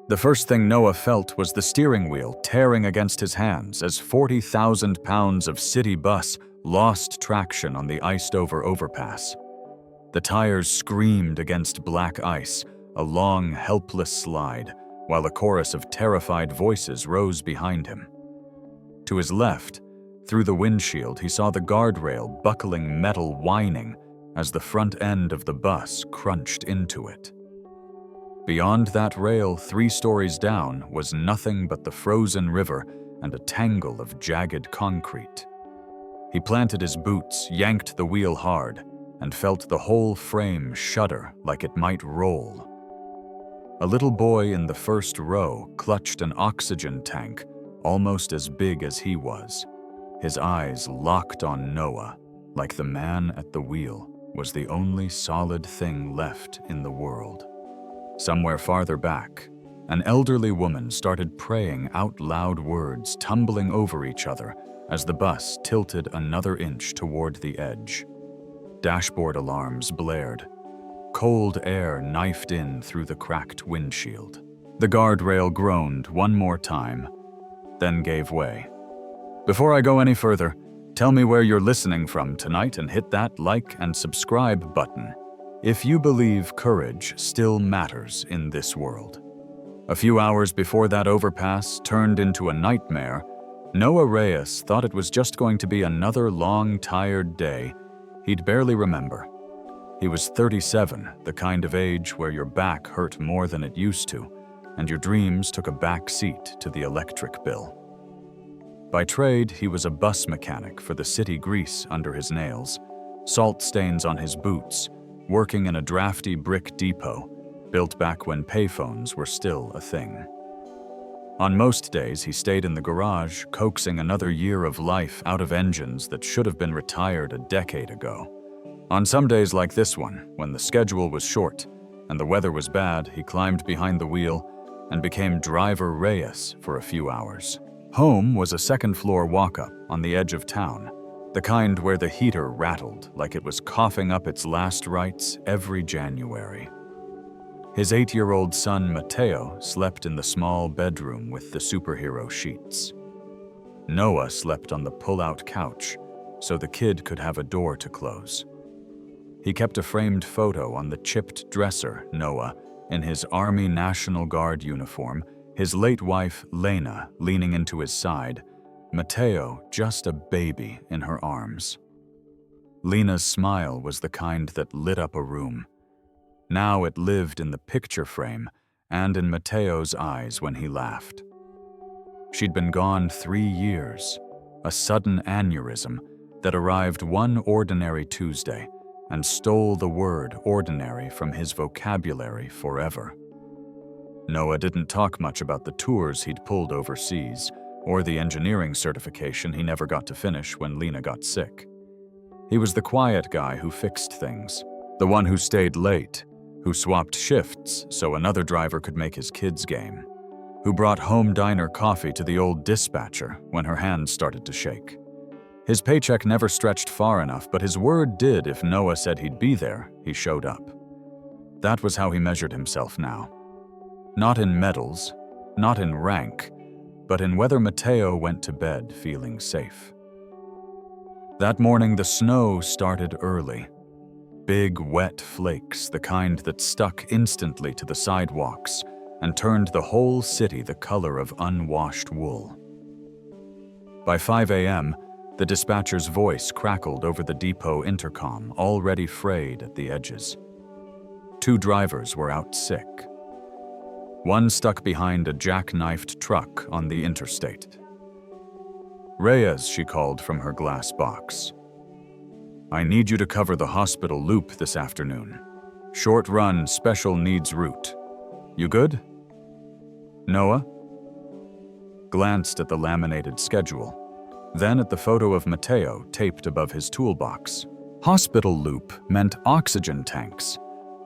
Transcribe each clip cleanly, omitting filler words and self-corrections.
The first thing Noah felt was the steering wheel tearing against his hands as 40,000 pounds of city bus lost traction on the iced-over overpass. The tires screamed against black ice, a long, helpless slide, while a chorus of terrified voices rose behind him. To his left, through the windshield, he saw the guardrail buckling metal whining as the front end of the bus crunched into it. Beyond that rail, 3 stories down, was nothing but the frozen river and a tangle of jagged concrete. He planted his boots, yanked the wheel hard, and felt the whole frame shudder like it might roll. A little boy in the first row clutched an oxygen tank almost as big as he was. His eyes locked on Noah, like the man at the wheel was the only solid thing left in the world. Somewhere farther back, an elderly woman started praying out loud words tumbling over each other as the bus tilted another inch toward the edge. Dashboard alarms blared. Cold air knifed in through the cracked windshield. The guardrail groaned one more time, then gave way. Before I go any further, tell me where you're listening from tonight and hit that like and subscribe button if you believe courage still matters in this world. A few hours before that overpass turned into a nightmare, Noah Reyes thought it was just going to be another long, tired day he'd barely remember. He was 37, the kind of age where your back hurt more than it used to, and your dreams took a back seat to the electric bill. By trade, he was a bus mechanic for the city grease under his nails, salt stains on his boots, working in a drafty brick depot built back when payphones were still a thing. On most days, he stayed in the garage, coaxing another year of life out of engines that should have been retired a decade ago. On some days like this one, when the schedule was short and the weather was bad, he climbed behind the wheel and became Driver Reyes for a few hours. Home was a second-floor walk-up on the edge of town, the kind where the heater rattled like it was coughing up its last rites every January. His 8-year-old son, Mateo, slept in the small bedroom with the superhero sheets. Noah slept on the pull-out couch, so the kid could have a door to close. He kept a framed photo on the chipped dresser, Noah, in his Army National Guard uniform, his late wife, Lena, leaning into his side, Mateo just a baby in her arms. Lena's smile was the kind that lit up a room. Now it lived in the picture frame and in Mateo's eyes when he laughed. She'd been gone 3 years, a sudden aneurysm that arrived one ordinary Tuesday and stole the word ordinary from his vocabulary forever. Noah didn't talk much about the tours he'd pulled overseas or the engineering certification he never got to finish when Lena got sick. He was the quiet guy who fixed things, the one who stayed late, who swapped shifts so another driver could make his kids' game, who brought home diner coffee to the old dispatcher when her hands started to shake. His paycheck never stretched far enough, but his word did. If Noah said he'd be there, he showed up. That was how he measured himself now. Not in medals, not in rank, but in whether Mateo went to bed feeling safe. That morning, the snow started early. Big, wet flakes, the kind that stuck instantly to the sidewalks and turned the whole city the color of unwashed wool. By 5 a.m., the dispatcher's voice crackled over the depot intercom, already frayed at the edges. 2 drivers were out sick. One stuck behind a jackknifed truck on the interstate. Reyes, she called from her glass box. I need you to cover the hospital loop this afternoon. Short run, special needs route. You good? Noah glanced at the laminated schedule, then at the photo of Mateo taped above his toolbox. Hospital loop meant oxygen tanks,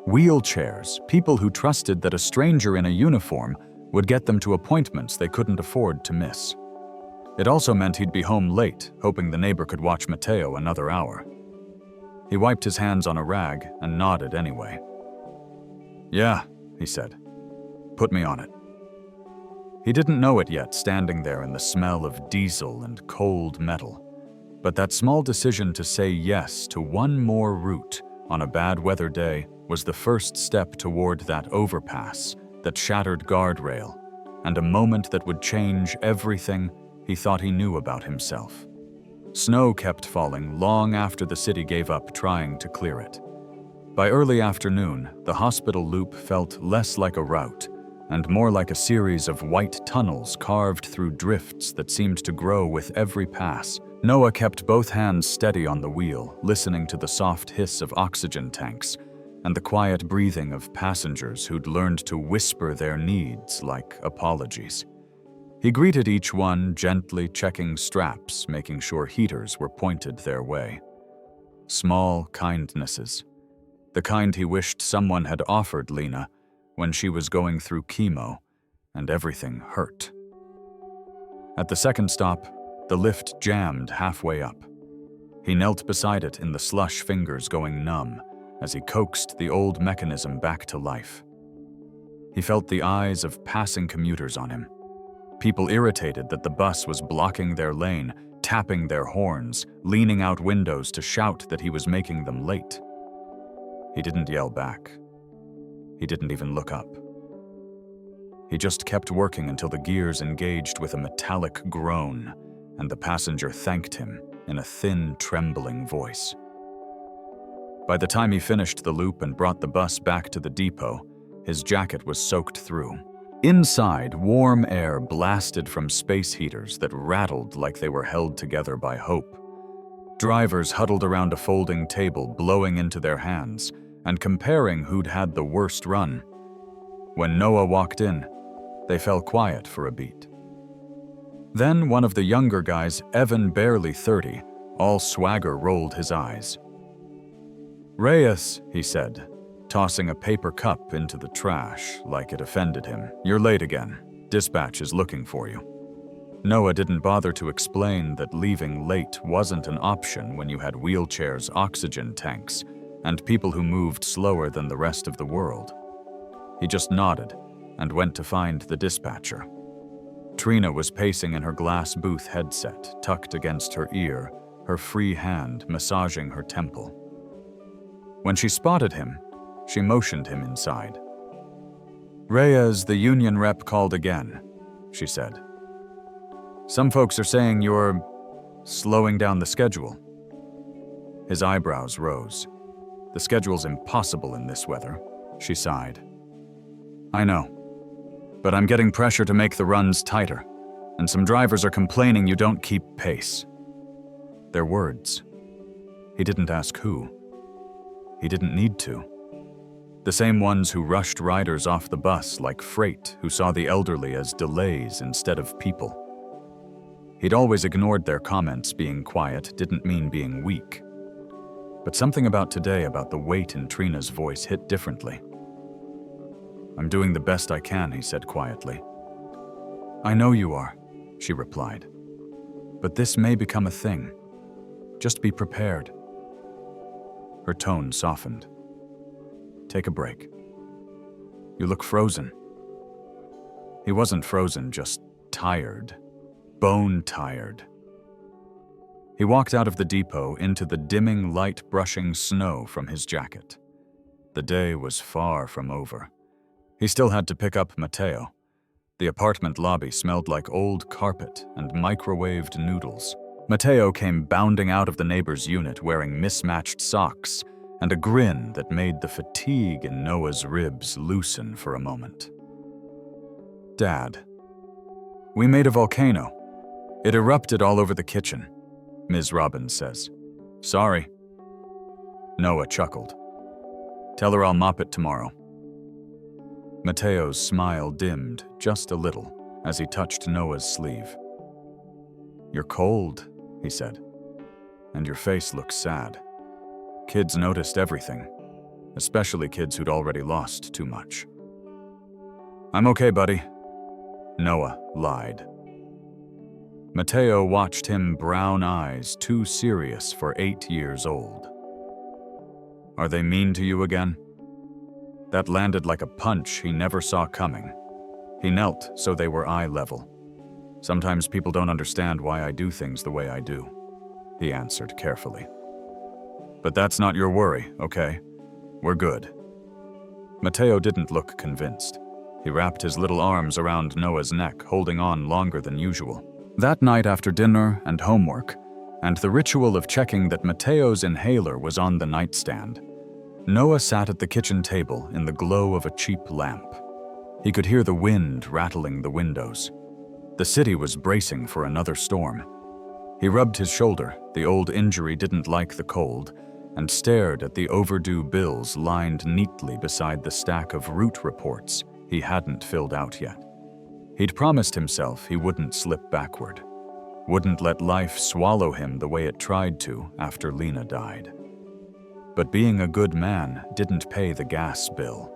wheelchairs, people who trusted that a stranger in a uniform would get them to appointments they couldn't afford to miss. It also meant he'd be home late, hoping the neighbor could watch Mateo another hour. He wiped his hands on a rag and nodded anyway. Yeah, he said. Put me on it. He didn't know it yet, standing there in the smell of diesel and cold metal. But that small decision to say yes to one more route on a bad weather day was the first step toward that overpass, that shattered guardrail, and a moment that would change everything he thought he knew about himself. Snow kept falling long after the city gave up trying to clear it. By early afternoon, the hospital loop felt less like a route and more like a series of white tunnels carved through drifts that seemed to grow with every pass. Noah kept both hands steady on the wheel, listening to the soft hiss of oxygen tanks and the quiet breathing of passengers who'd learned to whisper their needs like apologies. He greeted each one, gently checking straps, making sure heaters were pointed their way. Small kindnesses. The kind he wished someone had offered Lena when she was going through chemo and everything hurt. At the second stop, the lift jammed halfway up. He knelt beside it in the slush, fingers going numb as he coaxed the old mechanism back to life. He felt the eyes of passing commuters on him. People irritated that the bus was blocking their lane, tapping their horns, leaning out windows to shout that he was making them late. He didn't yell back. He didn't even look up. He just kept working until the gears engaged with a metallic groan, and the passenger thanked him in a thin, trembling voice. By the time he finished the loop and brought the bus back to the depot, his jacket was soaked through. Inside, warm air blasted from space heaters that rattled like they were held together by hope. Drivers huddled around a folding table, blowing into their hands and comparing who'd had the worst run. When Noah walked in, they fell quiet for a beat. Then one of the younger guys, Evan, barely 30, all swagger, rolled his eyes. "Reyes," he said, tossing a paper cup into the trash like it offended him. "You're late again. Dispatch is looking for you." Noah didn't bother to explain that leaving late wasn't an option when you had wheelchairs, oxygen tanks, and people who moved slower than the rest of the world. He just nodded and went to find the dispatcher. Trina was pacing in her glass booth headset, tucked against her ear, her free hand massaging her temple. When she spotted him, she motioned him inside. "Reyes, the union rep called again," she said. "Some folks are saying you're slowing down the schedule." His eyebrows rose. "The schedule's impossible in this weather," she sighed. "I know, but I'm getting pressure to make the runs tighter, and some drivers are complaining you don't keep pace." Their words. He didn't ask who. He didn't need to. The same ones who rushed riders off the bus like freight, who saw the elderly as delays instead of people. He'd always ignored their comments. Being quiet didn't mean being weak. But something about today, about the weight in Trina's voice, hit differently. "I'm doing the best I can," he said quietly. "I know you are," she replied. "But this may become a thing. Just be prepared." Her tone softened. "Take a break. You look frozen." He wasn't frozen, just tired. Bone tired. He walked out of the depot into the dimming light, brushing snow from his jacket. The day was far from over. He still had to pick up Mateo. The apartment lobby smelled like old carpet and microwaved noodles. Mateo came bounding out of the neighbor's unit wearing mismatched socks and a grin that made the fatigue in Noah's ribs loosen for a moment. "Dad, we made a volcano. It erupted all over the kitchen," Ms. Robbins says. "Sorry." Noah chuckled. "Tell her I'll mop it tomorrow." Mateo's smile dimmed just a little as he touched Noah's sleeve. "You're cold," he said, "and your face looks sad." Kids noticed everything, especially kids who'd already lost too much. "I'm okay, buddy," Noah lied. Mateo watched him, brown eyes too serious for 8 years old. "Are they mean to you again?" That landed like a punch he never saw coming. He knelt so they were eye level. "Sometimes people don't understand why I do things the way I do," he answered carefully. "But that's not your worry, okay? We're good." Mateo didn't look convinced. He wrapped his little arms around Noah's neck, holding on longer than usual. That night after dinner and homework, and the ritual of checking that Mateo's inhaler was on the nightstand, Noah sat at the kitchen table in the glow of a cheap lamp. He could hear the wind rattling the windows. The city was bracing for another storm. He rubbed his shoulder, the old injury didn't like the cold, and stared at the overdue bills lined neatly beside the stack of route reports he hadn't filled out yet. He'd promised himself he wouldn't slip backward, wouldn't let life swallow him the way it tried to after Lena died. But being a good man didn't pay the gas bill.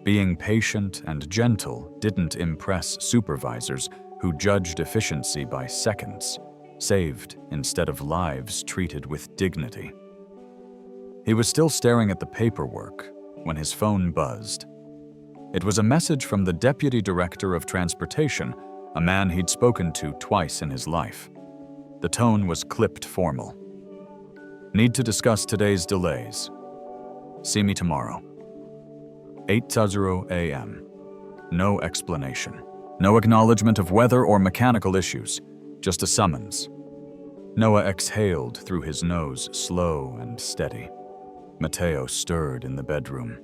Being patient and gentle didn't impress supervisors who judged efficiency by seconds, saved instead of lives treated with dignity. He was still staring at the paperwork when his phone buzzed. It was a message from the Deputy Director of Transportation, a man he'd spoken to twice in his life. The tone was clipped formal. "Need to discuss today's delays. See me tomorrow. 8:00 a.m. No explanation. No acknowledgement of weather or mechanical issues, just a summons." Noah exhaled through his nose, slow and steady. Mateo stirred in the bedroom.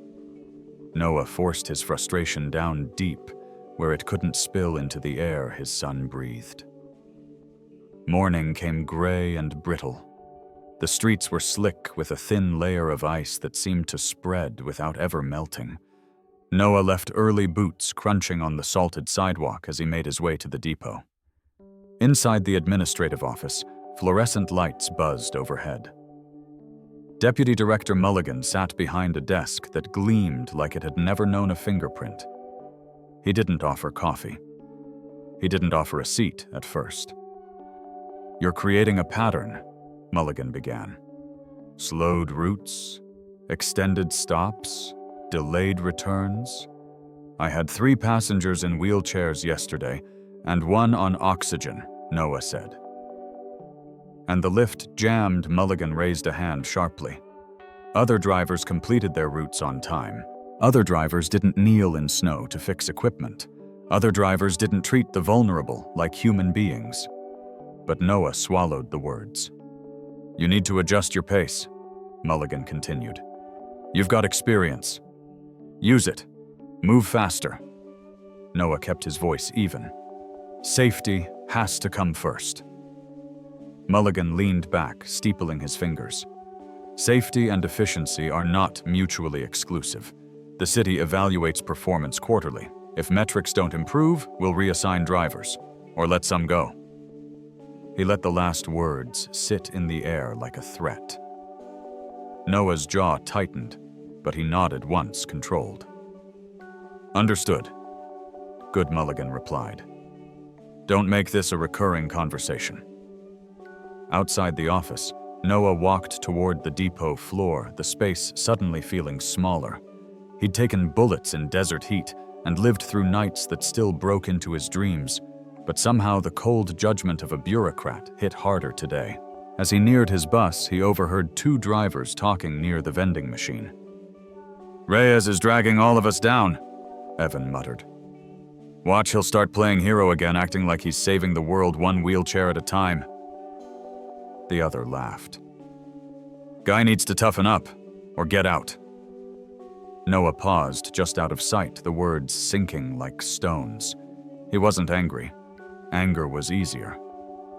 Noah forced his frustration down deep, where it couldn't spill into the air his son breathed. Morning came gray and brittle. The streets were slick with a thin layer of ice that seemed to spread without ever melting. Noah left early boots crunching on the salted sidewalk as he made his way to the depot. Inside the administrative office, fluorescent lights buzzed overhead. Deputy Director Mulligan sat behind a desk that gleamed like it had never known a fingerprint. He didn't offer coffee. He didn't offer a seat at first. "You're creating a pattern," Mulligan began. "Slowed routes, extended stops, delayed returns. I had 3 passengers in wheelchairs yesterday and 1 on oxygen," Noah said. And the lift jammed. Mulligan raised a hand sharply. Other drivers completed their routes on time. Other drivers didn't kneel in snow to fix equipment. Other drivers didn't treat the vulnerable like human beings. But Noah swallowed the words. "You need to adjust your pace," Mulligan continued. "You've got experience. Use it. Move faster." Noah kept his voice even. "Safety has to come first." Mulligan leaned back, steepling his fingers. "Safety and efficiency are not mutually exclusive. The city evaluates performance quarterly. If metrics don't improve, we'll reassign drivers, or let some go." He let the last words sit in the air like a threat. Noah's jaw tightened, but he nodded once, controlled. "Understood." "Good," Mulligan replied. "Don't make this a recurring conversation." Outside the office, Noah walked toward the depot floor, the space suddenly feeling smaller. He'd taken bullets in desert heat and lived through nights that still broke into his dreams, but somehow the cold judgment of a bureaucrat hit harder today. As he neared his bus, he overheard 2 drivers talking near the vending machine. "Reyes is dragging all of us down," Evan muttered. "Watch, he'll start playing hero again, acting like he's saving the world 1 wheelchair at a time." The other laughed. "Guy needs to toughen up, or get out." Noah paused just out of sight, the words sinking like stones. He wasn't angry. Anger was easier.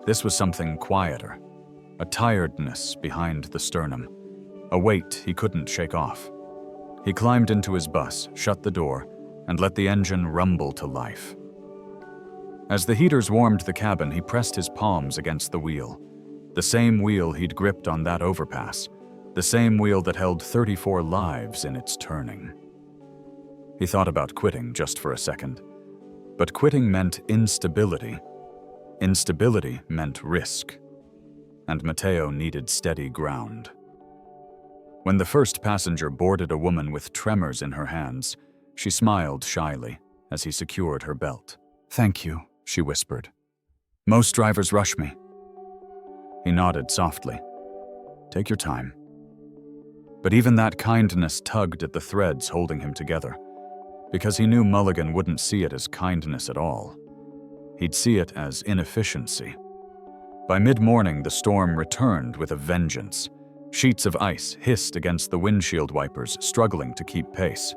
This was something quieter. A tiredness behind the sternum. A weight he couldn't shake off. He climbed into his bus, shut the door, and let the engine rumble to life. As the heaters warmed the cabin, he pressed his palms against the wheel. The same wheel he'd gripped on that overpass. The same wheel that held 34 lives in its turning. He thought about quitting just for a second. But quitting meant instability. Instability meant risk. And Mateo needed steady ground. When the first passenger boarded a woman with tremors in her hands, she smiled shyly as he secured her belt. "Thank you," she whispered. "Most drivers rush me." He nodded softly. "Take your time." But even that kindness tugged at the threads holding him together, because he knew Mulligan wouldn't see it as kindness at all. He'd see it as inefficiency. By mid-morning, the storm returned with a vengeance. Sheets of ice hissed against the windshield wipers, struggling to keep pace.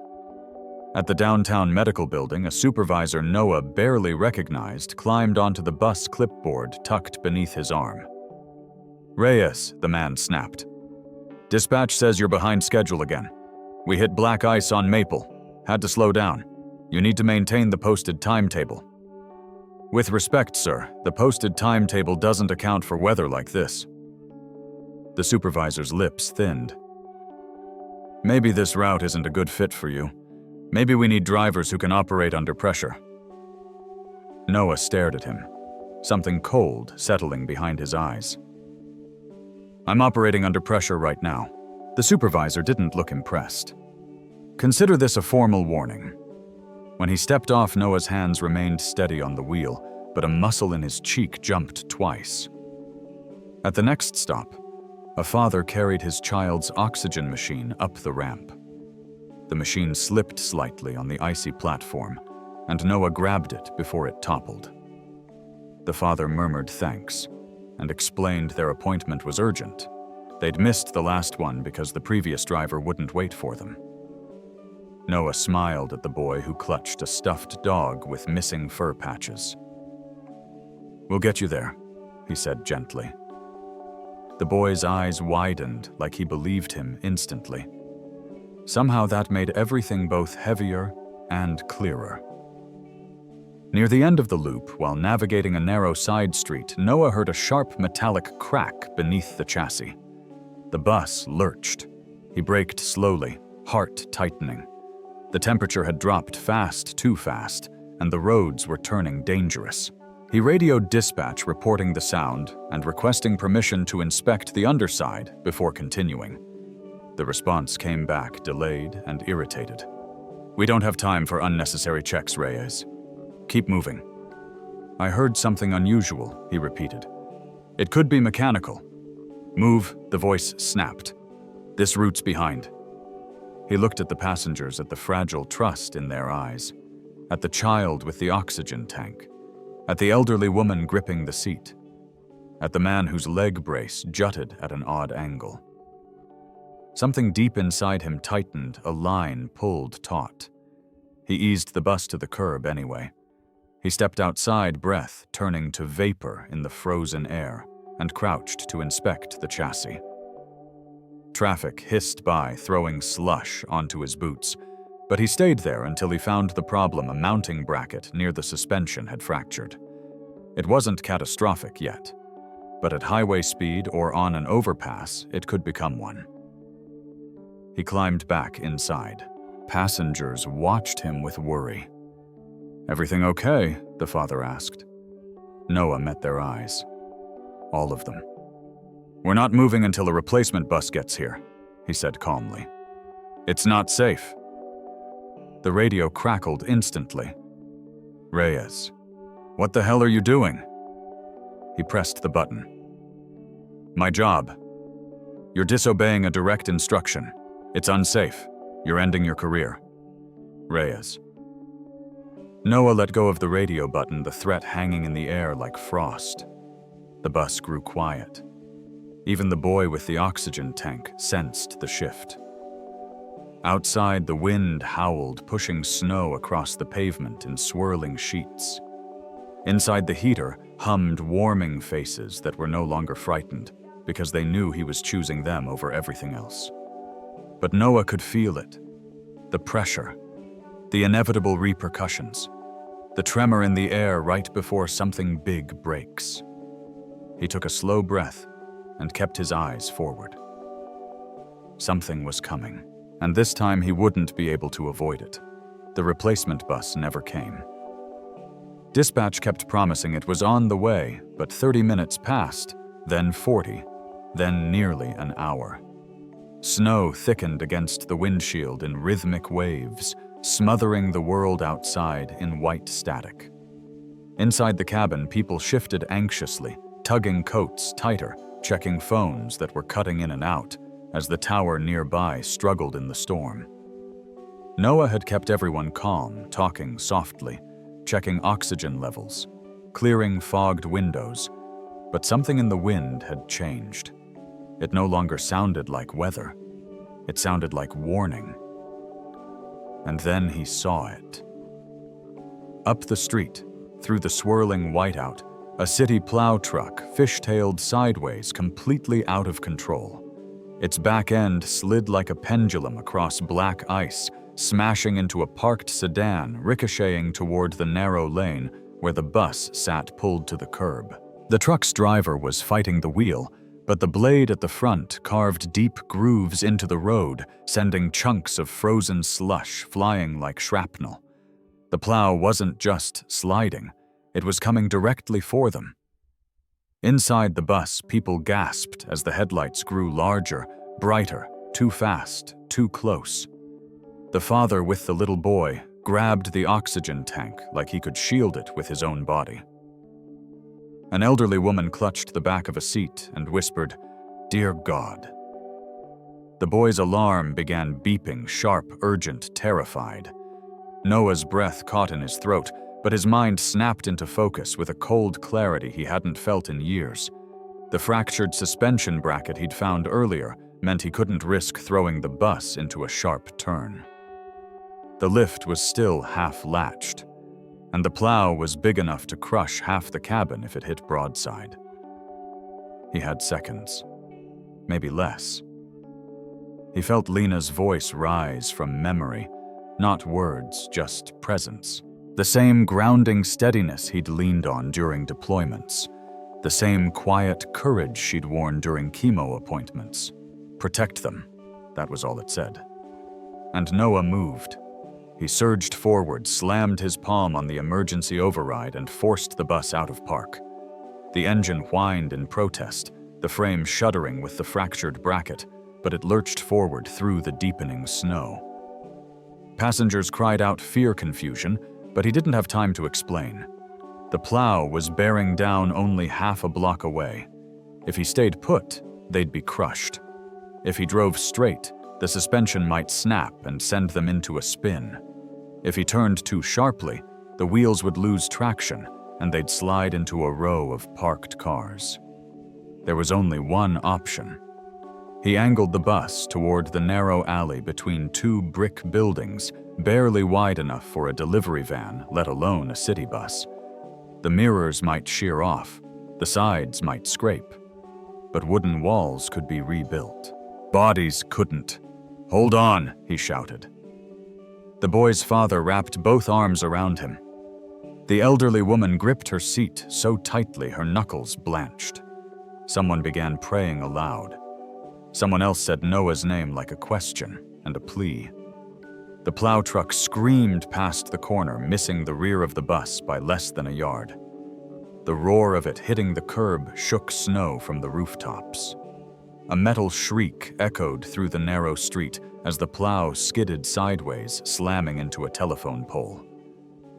At the downtown medical building, a supervisor Noah barely recognized climbed onto the bus clipboard tucked beneath his arm. "Reyes," the man snapped. "Dispatch says you're behind schedule again. We hit black ice on Maple. Had to slow down. You need to maintain the posted timetable." "With respect, sir, the posted timetable doesn't account for weather like this." The supervisor's lips thinned. "Maybe this route isn't a good fit for you. Maybe we need drivers who can operate under pressure." Noah stared at him, something cold settling behind his eyes. "I'm operating under pressure right now." The supervisor didn't look impressed. "Consider this a formal warning." When he stepped off, Noah's hands remained steady on the wheel, but a muscle in his cheek jumped twice. At the next stop, a father carried his child's oxygen machine up the ramp. The machine slipped slightly on the icy platform, and Noah grabbed it before it toppled. The father murmured thanks and explained their appointment was urgent. They'd missed the last one because the previous driver wouldn't wait for them. Noah smiled at the boy who clutched a stuffed dog with missing fur patches. "We'll get you there," he said gently. The boy's eyes widened like he believed him instantly. Somehow that made everything both heavier and clearer. Near the end of the loop, while navigating a narrow side street, Noah heard a sharp metallic crack beneath the chassis. The bus lurched. He braked slowly, heart tightening. The temperature had dropped fast, too fast, and the roads were turning dangerous. He radioed dispatch reporting the sound and requesting permission to inspect the underside before continuing. The response came back delayed and irritated. "We don't have time for unnecessary checks, Reyes. Keep moving." "I heard something unusual," he repeated. "It could be mechanical." "Move," the voice snapped. "This route's behind." He looked at the passengers, at the fragile trust in their eyes, at the child with the oxygen tank, at the elderly woman gripping the seat, at the man whose leg brace jutted at an odd angle. Something deep inside him tightened, a line pulled taut. He eased the bus to the curb anyway. He stepped outside, breath turning to vapor in the frozen air, and crouched to inspect the chassis. Traffic hissed by, throwing slush onto his boots, but he stayed there until he found the problem: a mounting bracket near the suspension had fractured. It wasn't catastrophic yet, but at highway speed or on an overpass, it could become one. He climbed back inside. Passengers watched him with worry. "Everything okay?" the father asked. Noah met their eyes. All of them. "We're not moving until a replacement bus gets here," he said calmly. "It's not safe." The radio crackled instantly. "Reyes, what the hell are you doing?" He pressed the button. "My job. You're disobeying a direct instruction. It's unsafe. You're ending your career. Reyes." Noah let go of the radio button, the threat hanging in the air like frost. The bus grew quiet. Even the boy with the oxygen tank sensed the shift. Outside, the wind howled, pushing snow across the pavement in swirling sheets. Inside, the heater hummed warming faces that were no longer frightened because they knew he was choosing them over everything else. But Noah could feel it. The pressure, the inevitable repercussions, the tremor in the air right before something big breaks. He took a slow breath and kept his eyes forward. Something was coming, and this time he wouldn't be able to avoid it. The replacement bus never came. Dispatch kept promising it was on the way, but 30 minutes passed, then 40, then nearly an hour. Snow thickened against the windshield in rhythmic waves, smothering the world outside in white static. Inside the cabin, people shifted anxiously, tugging coats tighter, checking phones that were cutting in and out as the tower nearby struggled in the storm. Noah had kept everyone calm, talking softly, checking oxygen levels, clearing fogged windows, but something in the wind had changed. It no longer sounded like weather. It sounded like warning. And then he saw it. Up the street, through the swirling whiteout, a city plow truck fishtailed sideways, completely out of control. Its back end slid like a pendulum across black ice, smashing into a parked sedan, ricocheting toward the narrow lane where the bus sat pulled to the curb. The truck's driver was fighting the wheel, but the blade at the front carved deep grooves into the road, sending chunks of frozen slush flying like shrapnel. The plow wasn't just sliding, it was coming directly for them. Inside the bus, people gasped as the headlights grew larger, brighter, too fast, too close. The father with the little boy grabbed the oxygen tank like he could shield it with his own body. An elderly woman clutched the back of a seat and whispered, "Dear God." The boy's alarm began beeping, sharp, urgent, terrified. Noah's breath caught in his throat, but his mind snapped into focus with a cold clarity he hadn't felt in years. The fractured suspension bracket he'd found earlier meant he couldn't risk throwing the bus into a sharp turn. The lift was still half-latched, and the plow was big enough to crush half the cabin if it hit broadside. He had seconds, maybe less. He felt Lena's voice rise from memory, not words, just presence. The same grounding steadiness he'd leaned on during deployments. The same quiet courage she'd worn during chemo appointments. Protect them, that was all it said. And Noah moved. He surged forward, slammed his palm on the emergency override, and forced the bus out of park. The engine whined in protest, the frame shuddering with the fractured bracket, but it lurched forward through the deepening snow. Passengers cried out fear confusion, but he didn't have time to explain. The plow was bearing down only half a block away. If he stayed put, they'd be crushed. If he drove straight, the suspension might snap and send them into a spin. If he turned too sharply, the wheels would lose traction and they'd slide into a row of parked cars. There was only one option. He angled the bus toward the narrow alley between two brick buildings, barely wide enough for a delivery van, let alone a city bus. The mirrors might shear off, the sides might scrape, but wooden walls could be rebuilt. Bodies couldn't. "Hold on," he shouted. The boy's father wrapped both arms around him. The elderly woman gripped her seat so tightly her knuckles blanched. Someone began praying aloud. Someone else said Noah's name like a question and a plea. The plow truck screamed past the corner, missing the rear of the bus by less than a yard. The roar of it hitting the curb shook snow from the rooftops. A metal shriek echoed through the narrow street as the plow skidded sideways, slamming into a telephone pole.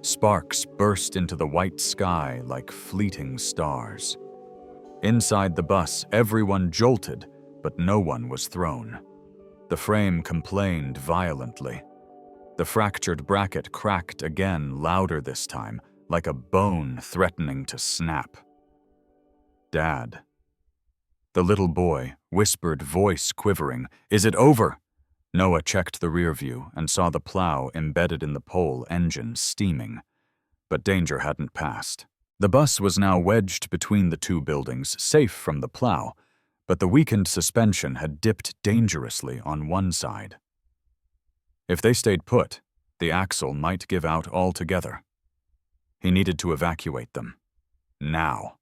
Sparks burst into the white sky like fleeting stars. Inside the bus, everyone jolted, but no one was thrown. The frame complained violently. The fractured bracket cracked again, louder this time, like a bone threatening to snap. "Dad." The little boy whispered, voice quivering, "Is it over?" Noah checked the rear view and saw the plow embedded in the pole, engine steaming. But danger hadn't passed. The bus was now wedged between the two buildings, safe from the plow, but the weakened suspension had dipped dangerously on one side. If they stayed put, the axle might give out altogether. He needed to evacuate them. Now.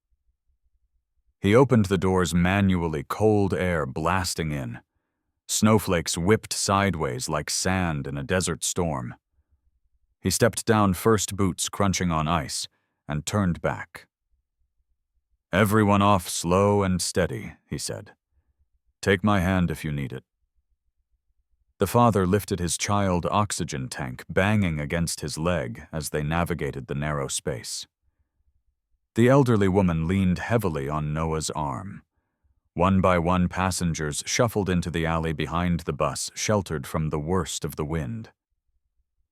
He opened the doors manually, cold air blasting in. Snowflakes whipped sideways like sand in a desert storm. He stepped down, first boots crunching on ice, and turned back. "Everyone off slow and steady," he said. "Take my hand if you need it." The father lifted his child oxygen tank, banging against his leg as they navigated the narrow space. The elderly woman leaned heavily on Noah's arm. One by one, passengers shuffled into the alley behind the bus, sheltered from the worst of the wind.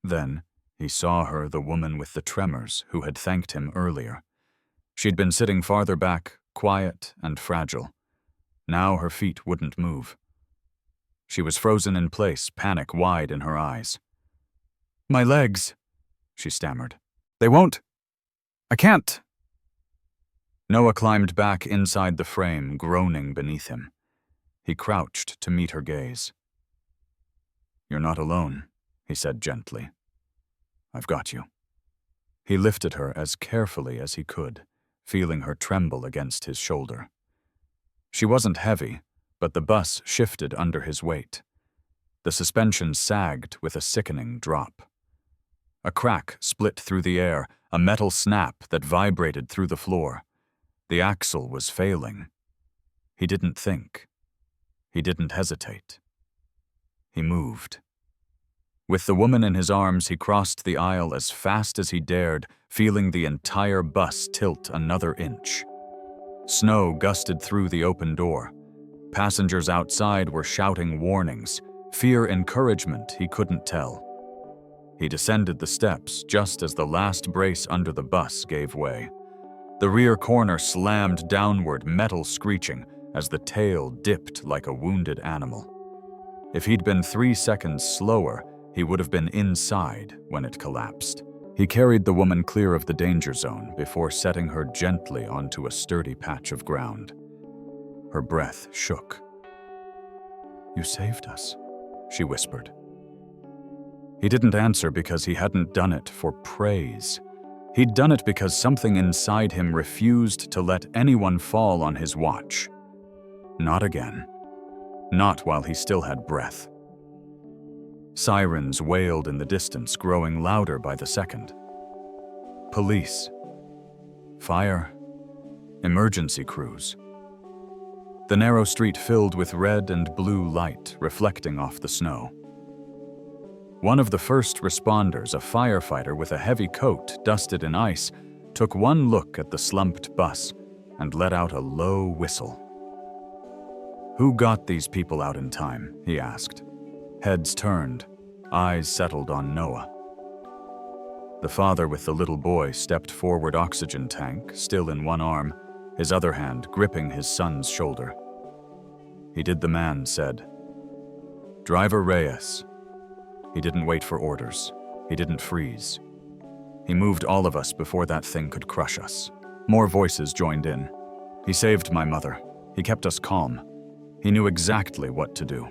Then, he saw her, the woman with the tremors who had thanked him earlier. She'd been sitting farther back, quiet and fragile. Now her feet wouldn't move. She was frozen in place, panic wide in her eyes. "My legs," she stammered. "They won't. I can't." Noah climbed back inside the frame, groaning beneath him. He crouched to meet her gaze. "You're not alone," he said gently. "I've got you." He lifted her as carefully as he could, feeling her tremble against his shoulder. She wasn't heavy, but the bus shifted under his weight. The suspension sagged with a sickening drop. A crack split through the air, a metal snap that vibrated through the floor. The axle was failing. He didn't think. He didn't hesitate. He moved. With the woman in his arms, he crossed the aisle as fast as he dared, feeling the entire bus tilt another inch. Snow gusted through the open door. Passengers outside were shouting warnings, fear, encouragement, he couldn't tell. He descended the steps just as the last brace under the bus gave way. The rear corner slammed downward, metal screeching, as the tail dipped like a wounded animal. If he'd been 3 seconds slower, he would have been inside when it collapsed. He carried the woman clear of the danger zone before setting her gently onto a sturdy patch of ground. Her breath shook. "You saved us," she whispered. He didn't answer because he hadn't done it for praise. He'd done it because something inside him refused to let anyone fall on his watch. Not again. Not while he still had breath. Sirens wailed in the distance, growing louder by the second. Police. Fire. Emergency crews. The narrow street filled with red and blue light reflecting off the snow. One of the first responders, a firefighter with a heavy coat dusted in ice, took one look at the slumped bus and let out a low whistle. "Who got these people out in time?" he asked. Heads turned, eyes settled on Noah. The father with the little boy stepped forward, oxygen tank still in one arm, his other hand gripping his son's shoulder. "He did," the man said. "Driver Reyes." He didn't wait for orders. He didn't freeze. He moved all of us before that thing could crush us. More voices joined in. "He saved my mother. He kept us calm. He knew exactly what to do."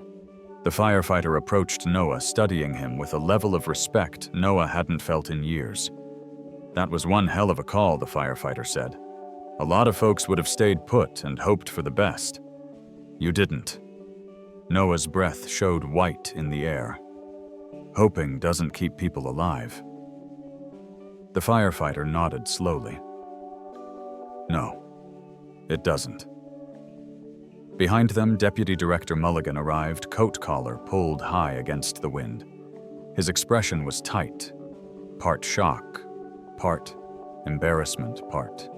The firefighter approached Noah, studying him with a level of respect Noah hadn't felt in years. "That was one hell of a call," the firefighter said. "A lot of folks would have stayed put and hoped for the best. You didn't." Noah's breath showed white in the air. "Hoping doesn't keep people alive." The firefighter nodded slowly. "No, it doesn't." Behind them, Deputy Director Mulligan arrived, coat collar pulled high against the wind. His expression was tight, part shock, part embarrassment, part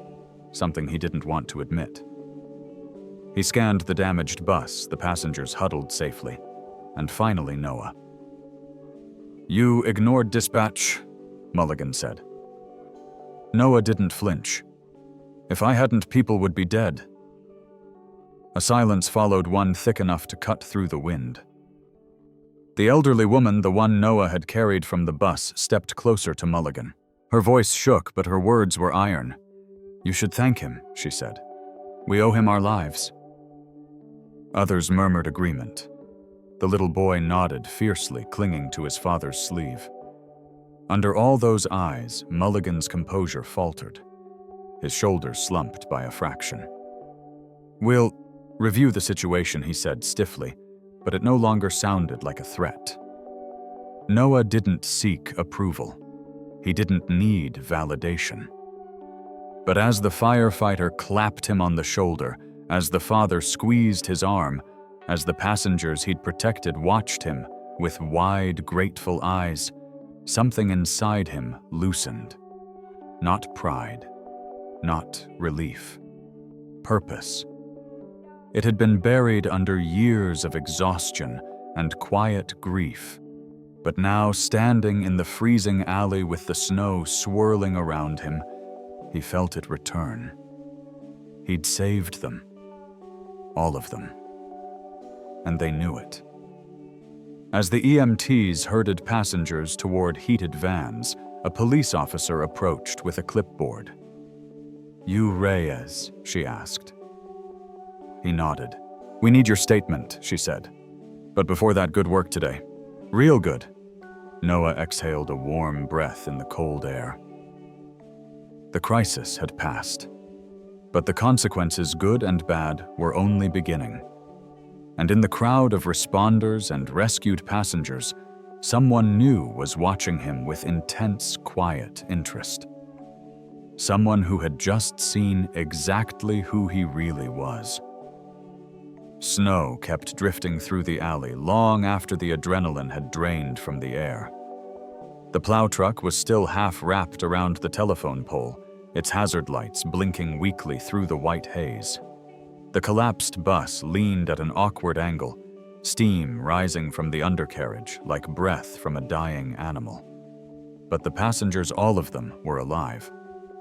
something he didn't want to admit. He scanned the damaged bus, the passengers huddled safely, and finally Noah. "You ignored dispatch," Mulligan said. Noah didn't flinch. "If I hadn't, people would be dead." A silence followed, one thick enough to cut through the wind. The elderly woman, the one Noah had carried from the bus, stepped closer to Mulligan. Her voice shook, but her words were iron. "You should thank him," she said. "We owe him our lives." Others murmured agreement. The little boy nodded fiercely, clinging to his father's sleeve. Under all those eyes, Mulligan's composure faltered. His shoulders slumped by a fraction. "We'll review the situation," he said stiffly, but it no longer sounded like a threat. Noah didn't seek approval. He didn't need validation. But as the firefighter clapped him on the shoulder, as the father squeezed his arm, as the passengers he'd protected watched him, With wide, grateful eyes, something inside him loosened. Not pride, not relief. Purpose. It had been buried under years of exhaustion and quiet grief, but now, standing in the freezing alley with the snow swirling around him, he felt it return. He'd saved them. All of them. And they knew it. As the EMTs herded passengers toward heated vans, a police officer approached with a clipboard. "You Reyes?" she asked. He nodded. "We need your statement," she said. "But before that, good work today. Real good." Noah exhaled a warm breath in the cold air. The crisis had passed, but the consequences, good and bad, were only beginning. And in the crowd of responders and rescued passengers, someone new was watching him with intense, quiet interest. Someone who had just seen exactly who he really was. Snow kept drifting through the alley long after the adrenaline had drained from the air. The plow truck was still half wrapped around the telephone pole, its hazard lights blinking weakly through the white haze. The collapsed bus leaned at an awkward angle, steam rising from the undercarriage like breath from a dying animal. But the passengers, all of them, were alive,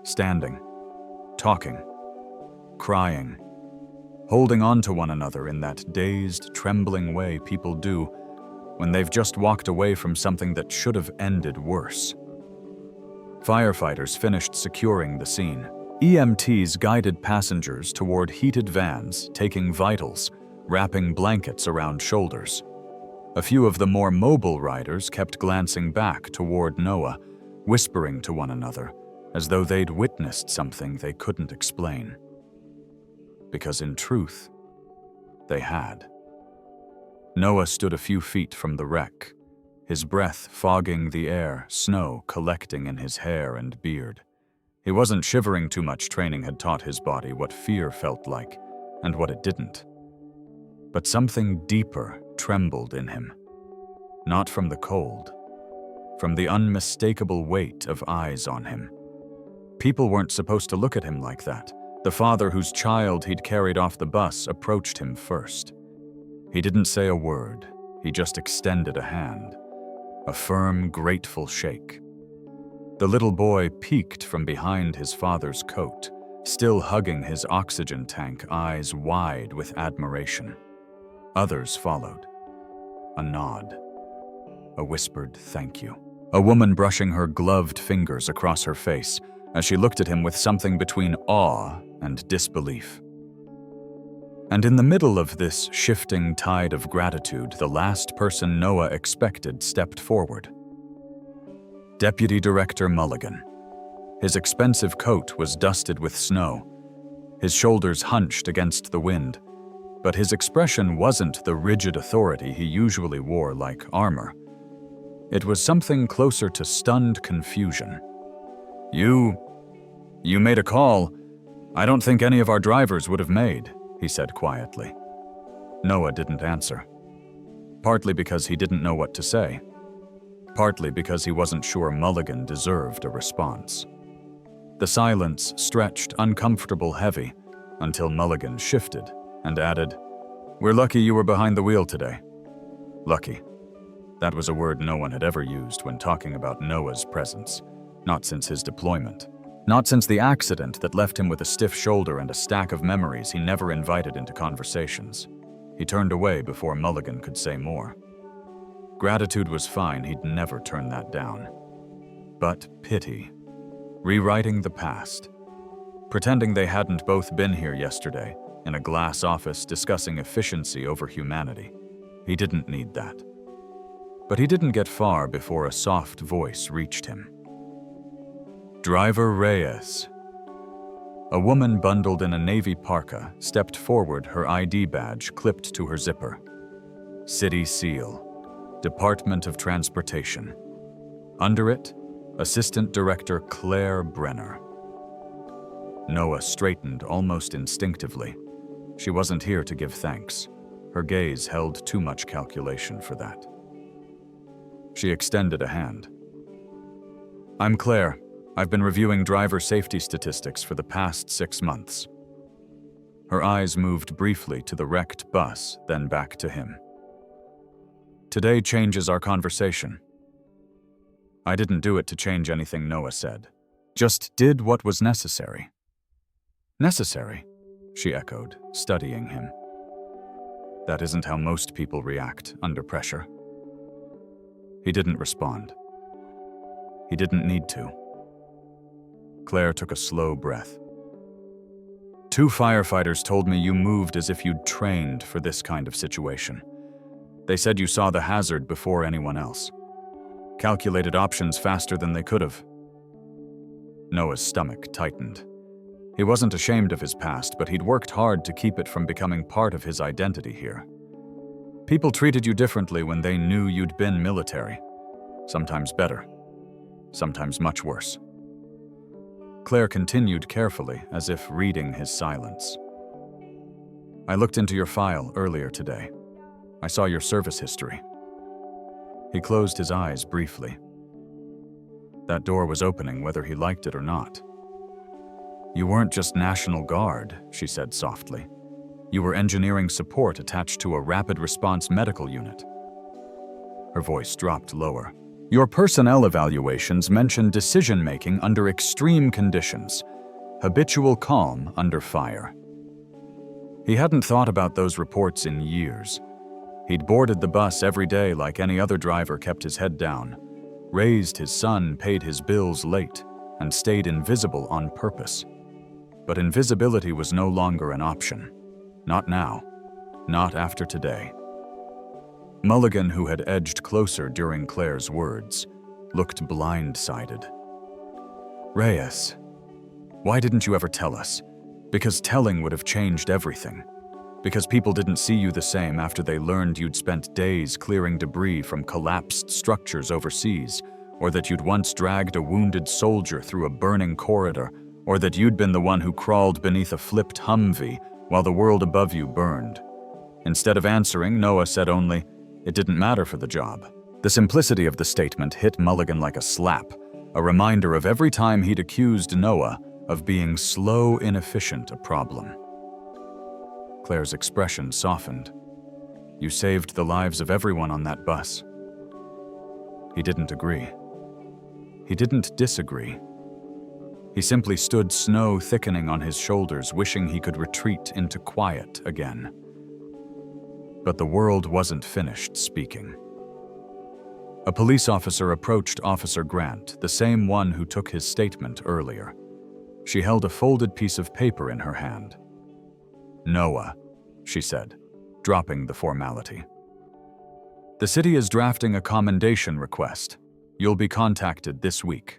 standing, talking, crying, holding on to one another in that dazed, trembling way people do when they've just walked away from something that should have ended worse. Firefighters finished securing the scene. EMTs guided passengers toward heated vans, taking vitals, wrapping blankets around shoulders. A few of the more mobile riders kept glancing back toward Noah, whispering to one another, as though they'd witnessed something they couldn't explain. Because in truth, they had. Noah stood a few feet from the wreck, his breath fogging the air, snow collecting in his hair and beard. He wasn't shivering too much. Training had taught his body what fear felt like and what it didn't. But something deeper trembled in him. Not from the cold, from the unmistakable weight of eyes on him. People weren't supposed to look at him like that. The father whose child he'd carried off the bus approached him first. He didn't say a word. He just extended a hand. A firm, grateful shake. The little boy peeked from behind his father's coat, still hugging his oxygen tank, eyes wide with admiration. Others followed. A nod. A whispered thank you. A woman brushing her gloved fingers across her face as she looked at him with something between awe and disbelief. And in the middle of this shifting tide of gratitude, the last person Noah expected stepped forward. Deputy Director Mulligan. His expensive coat was dusted with snow. His shoulders hunched against the wind, but his expression wasn't the rigid authority he usually wore like armor. It was something closer to stunned confusion. You made a call I don't think any of our drivers would have made," he said quietly. Noah didn't answer. Partly because he didn't know what to say. Partly because he wasn't sure Mulligan deserved a response. The silence stretched uncomfortable heavy until Mulligan shifted and added, "We're lucky you were behind the wheel today." Lucky. That was a word no one had ever used when talking about Noah's presence, not since his deployment. Not since the accident that left him with a stiff shoulder and a stack of memories he never invited into conversations. He turned away before Mulligan could say more. Gratitude was fine, he'd never turn that down. But pity. Rewriting the past. Pretending they hadn't both been here yesterday, in a glass office discussing efficiency over humanity. He didn't need that. But he didn't get far before a soft voice reached him. "Driver Reyes." A woman bundled in a navy parka stepped forward, her ID badge clipped to her zipper. City Seal, Department of Transportation. Under it, Assistant Director Claire Brenner. Noah straightened almost instinctively. She wasn't here to give thanks. Her gaze held too much calculation for that. She extended a hand. I'm Claire. I've been reviewing driver safety statistics for the past 6 months. Her eyes moved briefly to the wrecked bus, then back to him. Today changes our conversation. I didn't do it to change anything, Noah said. Just did what was necessary. Necessary? She echoed, studying him. That isn't how most people react under pressure. He didn't respond. He didn't need to. Claire took a slow breath. 2 firefighters told me you moved as if you'd trained for this kind of situation. They said you saw the hazard before anyone else. Calculated options faster than they could have. Noah's stomach tightened. He wasn't ashamed of his past, but he'd worked hard to keep it from becoming part of his identity here. People treated you differently when they knew you'd been military. Sometimes better. Sometimes much worse. Claire continued carefully, as if reading his silence. I looked into your file earlier today. I saw your service history. He closed his eyes briefly. That door was opening whether he liked it or not. You weren't just National Guard, she said softly. You were engineering support attached to a rapid response medical unit. Her voice dropped lower. Your personnel evaluations mention decision-making under extreme conditions, habitual calm under fire. He hadn't thought about those reports in years. He'd boarded the bus every day like any other driver, kept his head down, raised his son, paid his bills late, and stayed invisible on purpose. But invisibility was no longer an option. Not now. Not after today. Mulligan, who had edged closer during Claire's words, looked blindsided. Reyes, why didn't you ever tell us? Because telling would have changed everything. Because people didn't see you the same after they learned you'd spent days clearing debris from collapsed structures overseas, or that you'd once dragged a wounded soldier through a burning corridor, or that you'd been the one who crawled beneath a flipped Humvee while the world above you burned. Instead of answering, Noah said only, it didn't matter for the job. The simplicity of the statement hit Mulligan like a slap, a reminder of every time he'd accused Noah of being slow, inefficient a problem. Claire's expression softened. You saved the lives of everyone on that bus. He didn't agree. He didn't disagree. He simply stood, snow thickening on his shoulders, wishing he could retreat into quiet again. But the world wasn't finished speaking. A police officer approached Officer Grant, the same one who took his statement earlier. She held a folded piece of paper in her hand. Noah, she said, dropping the formality. The city is drafting a commendation request. You'll be contacted this week.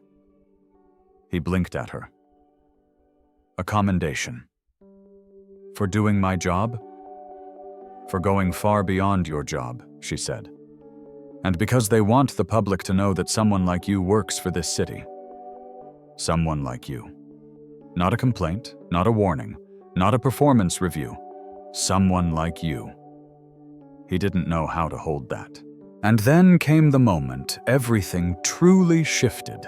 He blinked at her. A commendation. For doing my job? For going far beyond your job, she said. And because they want the public to know that someone like you works for this city. Someone like you. Not a complaint, not a warning, not a performance review. Someone like you. He didn't know how to hold that. And then came the moment everything truly shifted.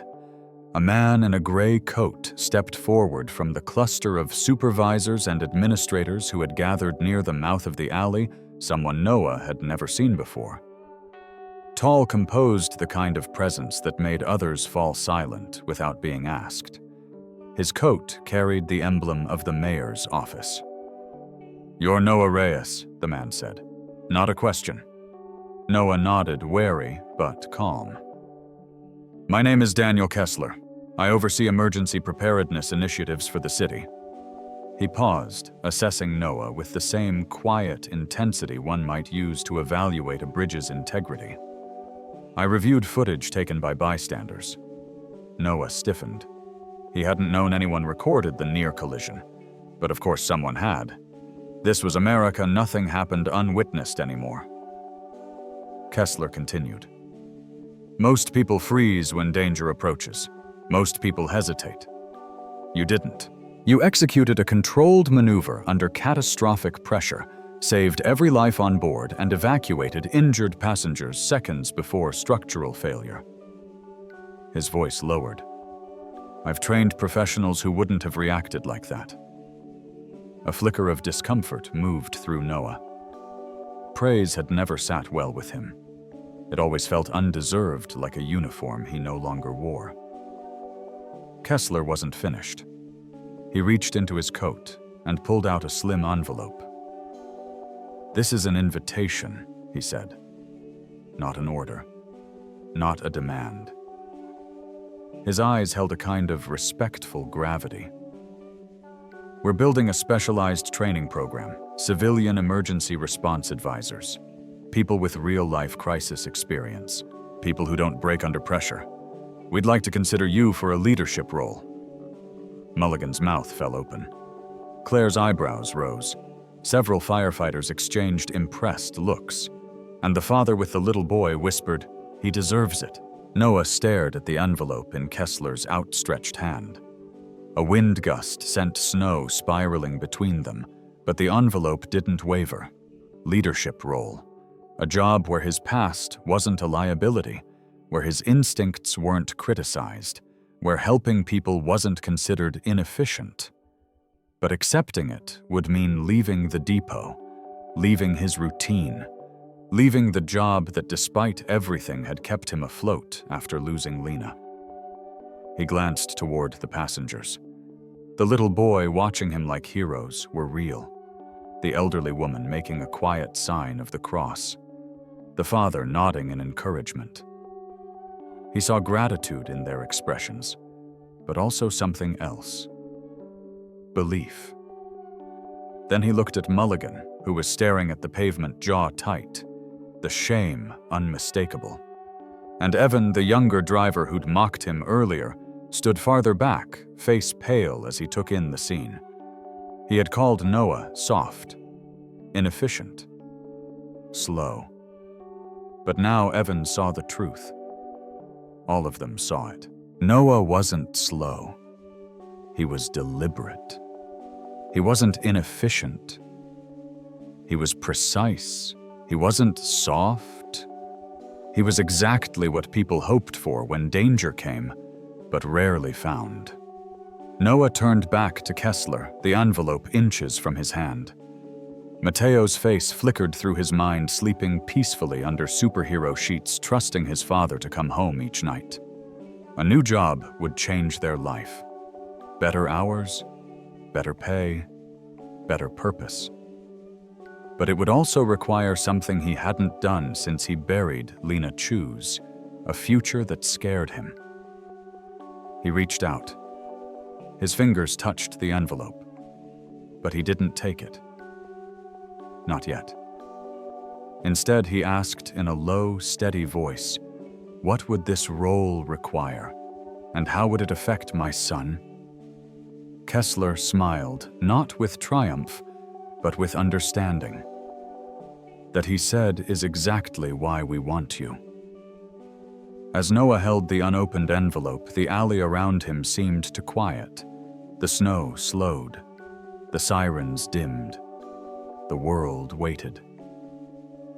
A man in a gray coat stepped forward from the cluster of supervisors and administrators who had gathered near the mouth of the alley, someone Noah had never seen before. Tall, composed, the kind of presence that made others fall silent without being asked. His coat carried the emblem of the mayor's office. You're Noah Reyes, the man said. Not a question. Noah nodded, wary but calm. My name is Daniel Kessler. I oversee emergency preparedness initiatives for the city. He paused, assessing Noah with the same quiet intensity one might use to evaluate a bridge's integrity. I reviewed footage taken by bystanders. Noah stiffened. He hadn't known anyone recorded the near collision, but of course someone had. This was America, nothing happened unwitnessed anymore. Kessler continued. Most people freeze when danger approaches. Most people hesitate. You didn't. You executed a controlled maneuver under catastrophic pressure, saved every life on board and evacuated injured passengers seconds before structural failure. His voice lowered. I've trained professionals who wouldn't have reacted like that. A flicker of discomfort moved through Noah. Praise had never sat well with him. It always felt undeserved, like a uniform he no longer wore. Kessler wasn't finished. He reached into his coat and pulled out a slim envelope. This is an invitation, he said. Not an order. Not a demand. His eyes held a kind of respectful gravity. We're building a specialized training program, civilian emergency response advisors, people with real-life crisis experience, people who don't break under pressure. We'd like to consider you for a leadership role. Mulligan's mouth fell open. Claire's eyebrows rose. Several firefighters exchanged impressed looks, and the father with the little boy whispered, "He deserves it." Noah stared at the envelope in Kessler's outstretched hand. A wind gust sent snow spiraling between them, but the envelope didn't waver. Leadership role. A job where his past wasn't a liability, where his instincts weren't criticized, where helping people wasn't considered inefficient. But accepting it would mean leaving the depot, leaving his routine, leaving the job that despite everything had kept him afloat after losing Lena. He glanced toward the passengers. The little boy watching him like heroes were real. The elderly woman making a quiet sign of the cross. The father nodding in encouragement. He saw gratitude in their expressions, but also something else. Belief. Then he looked at Mulligan, who was staring at the pavement jaw tight, the shame unmistakable. And Evan, the younger driver who'd mocked him earlier, stood farther back, face pale as he took in the scene. He had called Noah soft, inefficient, slow. But now Evan saw the truth. All of them saw it. Noah wasn't slow. He was deliberate. He wasn't inefficient. He was precise. He wasn't soft. He was exactly what people hoped for when danger came, but rarely found. Noah turned back to Kessler, the envelope inches from his hand. Mateo's face flickered through his mind, sleeping peacefully under superhero sheets, trusting his father to come home each night. A new job would change their life. Better hours, better pay, better purpose. But it would also require something he hadn't done since he buried Lena Chu's, a future that scared him. He reached out. His fingers touched the envelope, but he didn't take it. Not yet. Instead, he asked in a low, steady voice, "What would this role require, and how would it affect my son?" Kessler smiled, not with triumph, but with understanding. That he said is exactly why we want you. As Noah held the unopened envelope, the alley around him seemed to quiet. The snow slowed. The sirens dimmed. The world waited.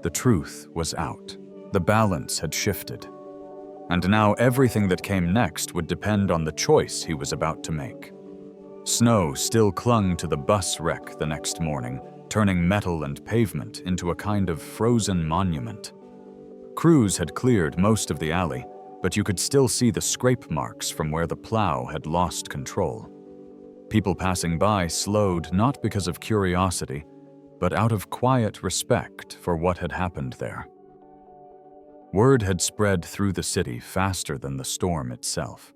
The truth was out. The balance had shifted. And now everything that came next would depend on the choice he was about to make. Snow still clung to the bus wreck the next morning, turning metal and pavement into a kind of frozen monument. Crews had cleared most of the alley, but you could still see the scrape marks from where the plow had lost control. People passing by slowed not because of curiosity, but out of quiet respect for what had happened there. Word had spread through the city faster than the storm itself.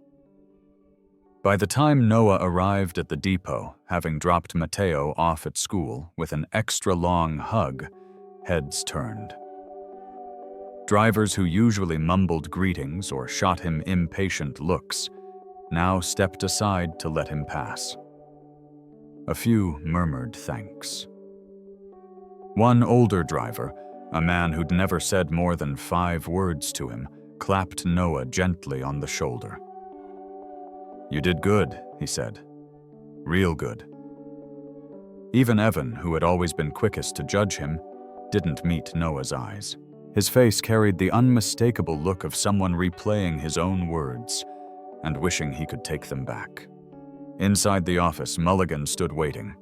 By the time Noah arrived at the depot, having dropped Mateo off at school with an extra-long hug, heads turned. Drivers who usually mumbled greetings or shot him impatient looks now stepped aside to let him pass. A few murmured thanks. One older driver, a man who'd never said more than 5 words to him, clapped Noah gently on the shoulder. "You did good," he said. "Real good." Even Evan, who had always been quickest to judge him, didn't meet Noah's eyes. His face carried the unmistakable look of someone replaying his own words and wishing he could take them back. Inside the office, Mulligan stood waiting.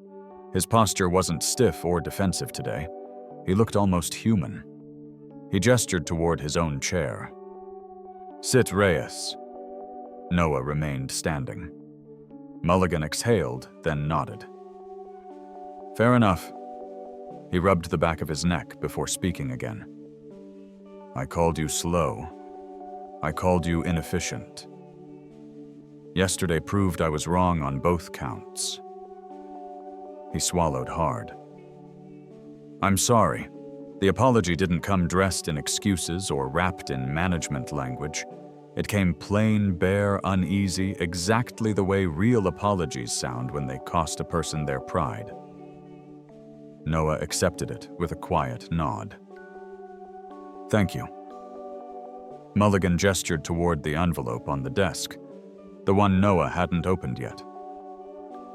His posture wasn't stiff or defensive today. He looked almost human. He gestured toward his own chair. "Sit, Reyes." Noah remained standing. Mulligan exhaled, then nodded. "Fair enough." He rubbed the back of his neck before speaking again. "I called you slow. I called you inefficient. Yesterday proved I was wrong on both counts." He swallowed hard. "I'm sorry." The apology didn't come dressed in excuses or wrapped in management language. It came plain, bare, uneasy, exactly the way real apologies sound when they cost a person their pride. Noah accepted it with a quiet nod. "Thank you." Mulligan gestured toward the envelope on the desk, the one Noah hadn't opened yet.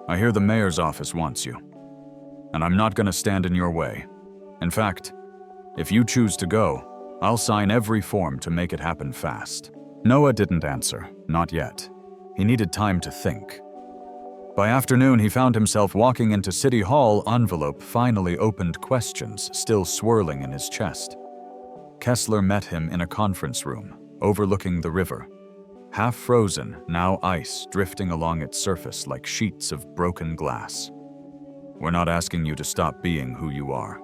"I hear the mayor's office wants you, and I'm not going to stand in your way. In fact, if you choose to go, I'll sign every form to make it happen fast." Noah didn't answer, not yet. He needed time to think. By afternoon, he found himself walking into City Hall, envelope finally opened, questions still swirling in his chest. Kessler met him in a conference room, overlooking the river. Half frozen, now ice drifting along its surface like sheets of broken glass. "We're not asking you to stop being who you are,"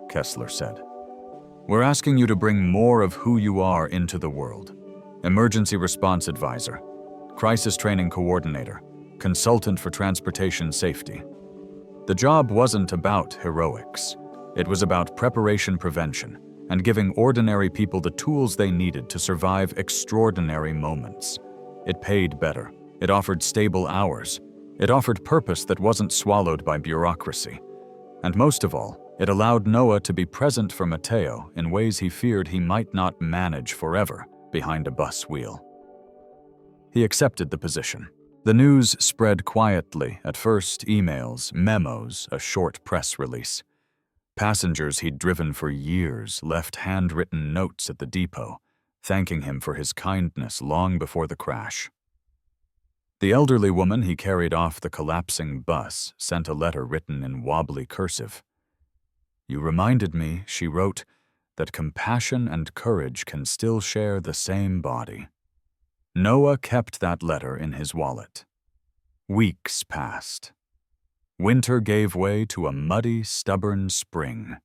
Kessler said. "We're asking you to bring more of who you are into the world. Emergency Response Advisor, Crisis Training Coordinator, Consultant for Transportation Safety." The job wasn't about heroics. It was about preparation prevention and giving ordinary people the tools they needed to survive extraordinary moments. It paid better. It offered stable hours. It offered purpose that wasn't swallowed by bureaucracy. And most of all, it allowed Noah to be present for Mateo in ways he feared he might not manage forever behind a bus wheel. He accepted the position. The news spread quietly, at first emails, memos, a short press release. Passengers he'd driven for years left handwritten notes at the depot, thanking him for his kindness long before the crash. The elderly woman he carried off the collapsing bus sent a letter written in wobbly cursive. "You reminded me," she wrote, "that compassion and courage can still share the same body." Noah kept that letter in his wallet. Weeks passed. Winter gave way to a muddy, stubborn spring.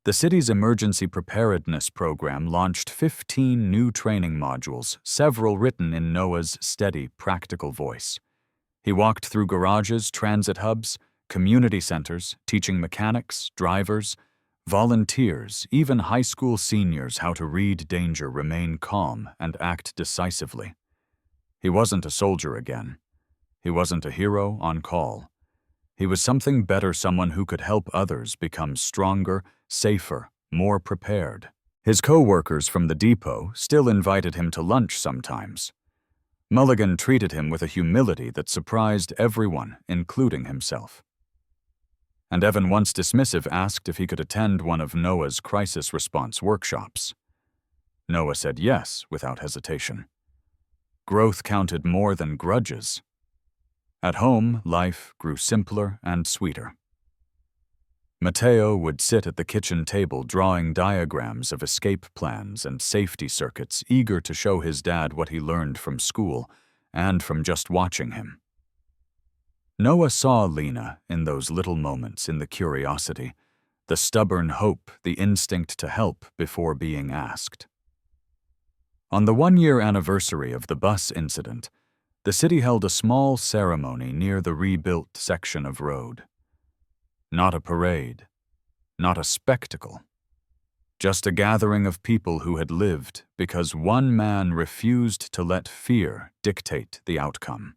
The city's emergency preparedness program launched 15 new training modules, several written in Noah's steady, practical voice. He walked through garages, transit hubs, community centers, teaching mechanics, drivers, volunteers, even high school seniors how to read danger, remain calm, and act decisively. He wasn't a soldier again. He wasn't a hero on call. He was something better, someone who could help others become stronger, safer, more prepared. His co-workers from the depot still invited him to lunch sometimes. Mulligan treated him with a humility that surprised everyone, including himself. And Evan, once dismissive, asked if he could attend one of Noah's crisis response workshops. Noah said yes without hesitation. Growth counted more than grudges. At home, life grew simpler and sweeter. Mateo would sit at the kitchen table drawing diagrams of escape plans and safety circuits, eager to show his dad what he learned from school and from just watching him. Noah saw Lena in those little moments, in the curiosity, the stubborn hope, the instinct to help before being asked. On the one-year anniversary of the bus incident, the city held a small ceremony near the rebuilt section of road. Not a parade, not a spectacle, just a gathering of people who had lived because one man refused to let fear dictate the outcome.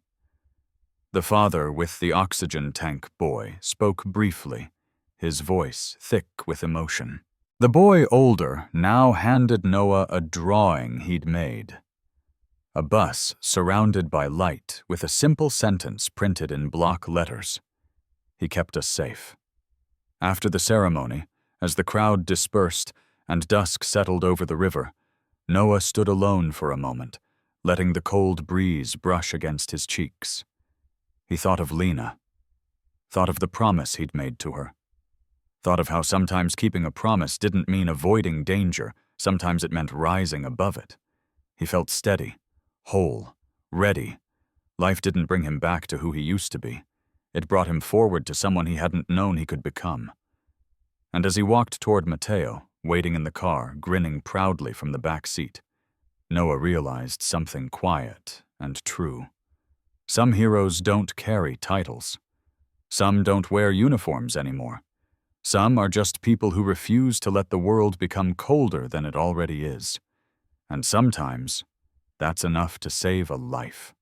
The father with the oxygen tank boy spoke briefly, his voice thick with emotion. The boy, older, now handed Noah a drawing he'd made. A bus surrounded by light with a simple sentence printed in block letters. He kept us safe. After the ceremony, as the crowd dispersed and dusk settled over the river, Noah stood alone for a moment, letting the cold breeze brush against his cheeks. He thought of Lena, thought of the promise he'd made to her, thought of how sometimes keeping a promise didn't mean avoiding danger, sometimes it meant rising above it. He felt steady, whole, ready. Life didn't bring him back to who he used to be. It brought him forward to someone he hadn't known he could become. And as he walked toward Mateo, waiting in the car, grinning proudly from the back seat, Noah realized something quiet and true. Some heroes don't carry titles. Some don't wear uniforms anymore. Some are just people who refuse to let the world become colder than it already is. And sometimes, that's enough to save a life.